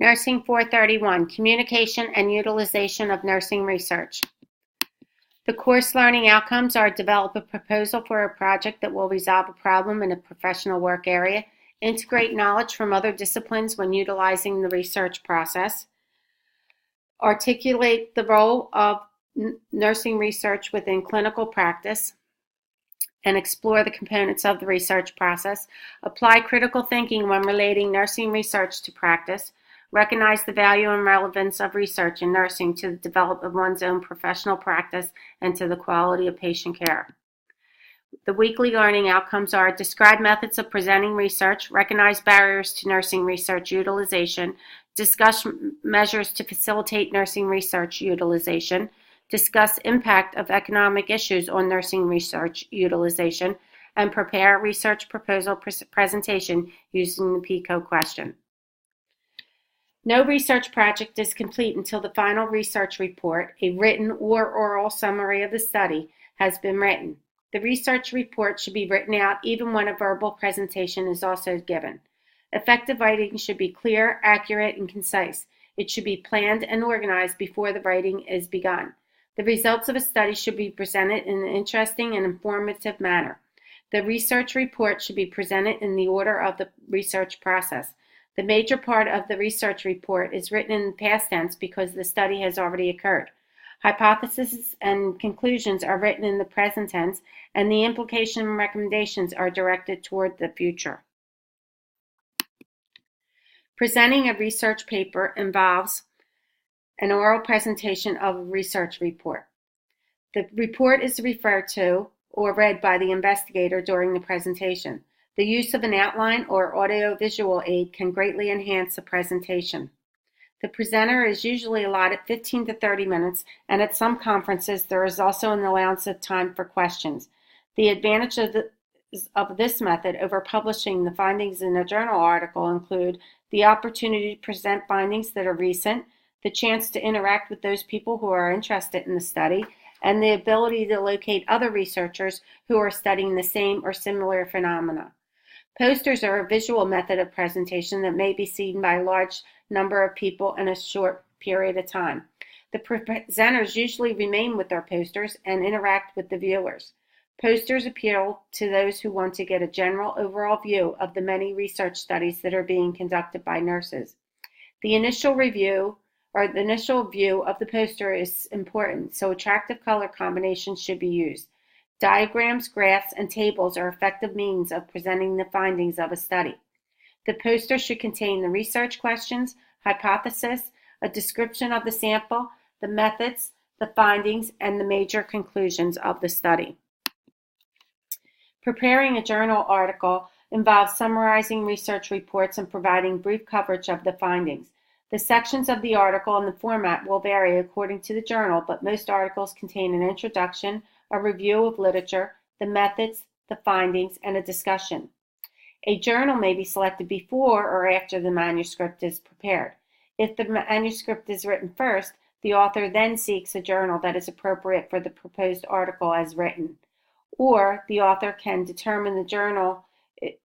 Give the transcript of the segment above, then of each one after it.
Nursing 431, Communication and Utilization of Nursing Research. The course learning outcomes are develop a proposal for a project that will resolve a problem in a professional work area, integrate knowledge from other disciplines when utilizing the research process, articulate the role of nursing research within clinical practice, and explore the components of the research process, apply critical thinking when relating nursing research to practice, recognize the value and relevance of research in nursing to the development of one's own professional practice and to the quality of patient care. The weekly learning outcomes are describe methods of presenting research, recognize barriers to nursing research utilization, discuss measures to facilitate nursing research utilization, discuss impact of economic issues on nursing research utilization, and prepare a research proposal presentation using the PICO question. No research project is complete until the final research report, a written or oral summary of the study, has been written. The research report should be written out even when a verbal presentation is also given. Effective writing should be clear, accurate, and concise. It should be planned and organized before the writing is begun. The results of a study should be presented in an interesting and informative manner. The research report should be presented in the order of the research process. The major part of the research report is written in the past tense because the study has already occurred. Hypotheses and conclusions are written in the present tense, and the implication and recommendations are directed toward the future. Presenting a research paper involves an oral presentation of a research report. The report is referred to or read by the investigator during the presentation. The use of an outline or audio-visual aid can greatly enhance the presentation. The presenter is usually allotted 15 to 30 minutes, and at some conferences there is also an allowance of time for questions. The advantage of this method over publishing the findings in a journal article include the opportunity to present findings that are recent, the chance to interact with those people who are interested in the study, and the ability to locate other researchers who are studying the same or similar phenomena. Posters are a visual method of presentation that may be seen by a large number of people in a short period of time. The presenters usually remain with their posters and interact with the viewers. Posters appeal to those who want to get a general overall view of the many research studies that are being conducted by nurses. The initial view of the poster is important, so attractive color combinations should be used. Diagrams, graphs, and tables are effective means of presenting the findings of a study. The poster should contain the research questions, hypothesis, a description of the sample, the methods, the findings, and the major conclusions of the study. Preparing a journal article involves summarizing research reports and providing brief coverage of the findings. The sections of the article and the format will vary according to the journal, but most articles contain an introduction, a review of literature, the methods, the findings, and a discussion. A journal may be selected before or after the manuscript is prepared. If the manuscript is written first, the author then seeks a journal that is appropriate for the proposed article as written. Or the author can determine the journal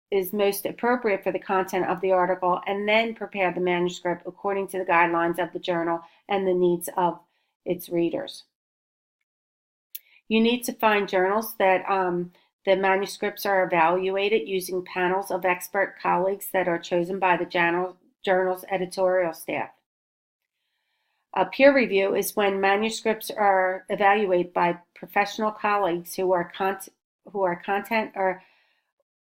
is most appropriate for the content of the article and then prepare the manuscript according to the guidelines of the journal and the needs of its readers. You need to find journals that the manuscripts are evaluated using panels of expert colleagues that are chosen by the journal's editorial staff. A peer review is when manuscripts are evaluated by professional colleagues who are content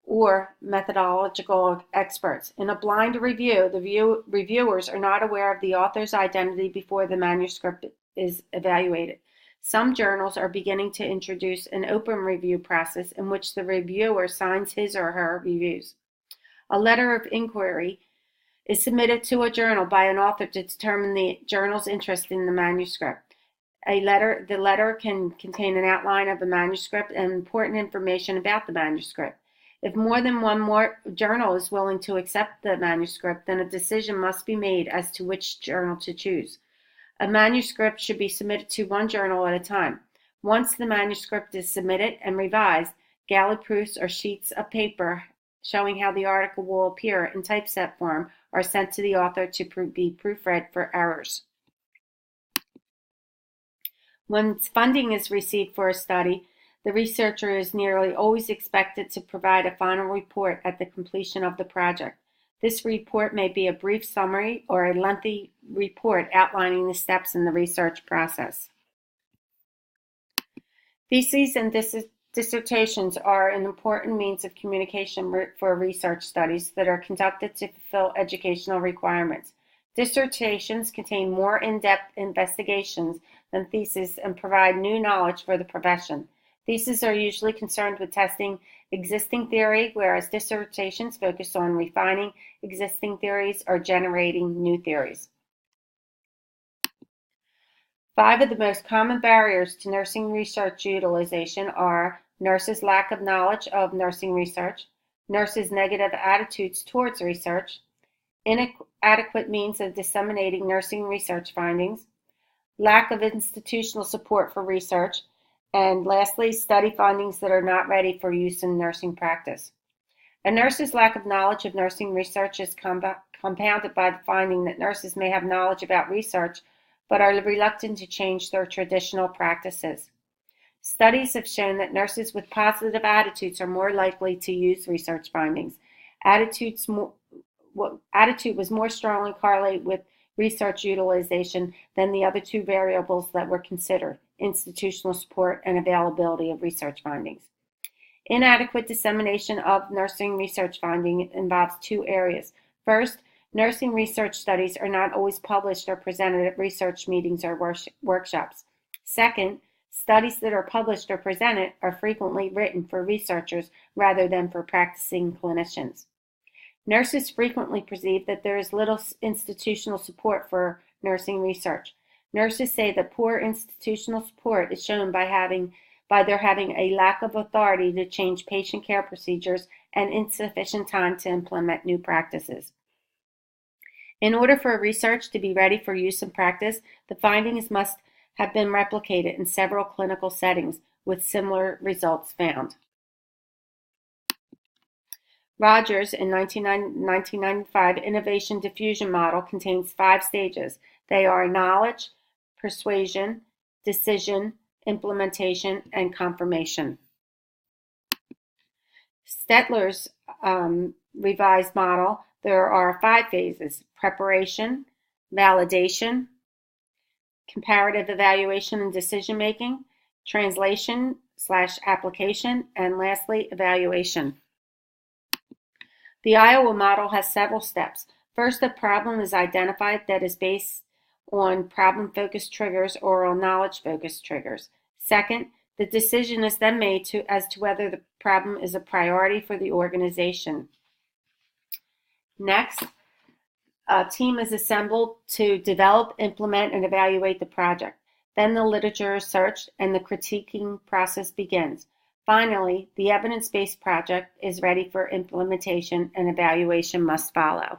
or methodological experts. In a blind review, the reviewers are not aware of the author's identity before the manuscript is evaluated. Some journals are beginning to introduce an open review process in which the reviewer signs his or her reviews. A letter of inquiry is submitted to a journal by an author to determine the journal's interest in the manuscript. The letter can contain an outline of the manuscript and important information about the manuscript. If more than one journal is willing to accept the manuscript, then a decision must be made as to which journal to choose. A manuscript should be submitted to one journal at a time. Once the manuscript is submitted and revised, galley proofs or sheets of paper showing how the article will appear in typeset form are sent to the author to be proofread for errors. When funding is received for a study, the researcher is nearly always expected to provide a final report at the completion of the project. This report may be a brief summary or a lengthy report outlining the steps in the research process. Theses and dissertations are an important means of communication for research studies that are conducted to fulfill educational requirements. Dissertations contain more in-depth investigations than theses and provide new knowledge for the profession. Theses are usually concerned with testing existing theory, whereas dissertations focus on refining existing theories or generating new theories. 5 of the most common barriers to nursing research utilization are nurses' lack of knowledge of nursing research, nurses' negative attitudes towards research, inadequate means of disseminating nursing research findings, lack of institutional support for research, and lastly, study findings that are not ready for use in nursing practice. A nurse's lack of knowledge of nursing research is compounded by the finding that nurses may have knowledge about research but are reluctant to change their traditional practices. Studies have shown that nurses with positive attitudes are more likely to use research findings. Attitude was more strongly correlated with research utilization than the other 2 variables that were considered: institutional support and availability of research findings. Inadequate dissemination of nursing research finding involves 2 areas. First, nursing research studies are not always published or presented at research meetings or workshops. Second, studies that are published or presented are frequently written for researchers rather than for practicing clinicians. Nurses frequently perceive that there is little institutional support for nursing research. Nurses say that poor institutional support is shown by there having a lack of authority to change patient care procedures and insufficient time to implement new practices. In order for research to be ready for use in practice, the findings must have been replicated in several clinical settings with similar results found. Rogers' in 1995 innovation diffusion model contains 5 stages. They are knowledge, persuasion, decision, implementation, and confirmation. Stetler's revised model, there are 5 phases: preparation, validation, comparative evaluation and decision-making, translation/application, and lastly, evaluation. The Iowa model has several steps. First, a problem is identified that is based on problem-focused triggers or on knowledge-focused triggers. Second, the decision is then made as to whether the problem is a priority for the organization. Next, a team is assembled to develop, implement, and evaluate the project. Then the literature is searched and the critiquing process begins. Finally, the evidence-based project is ready for implementation and evaluation must follow.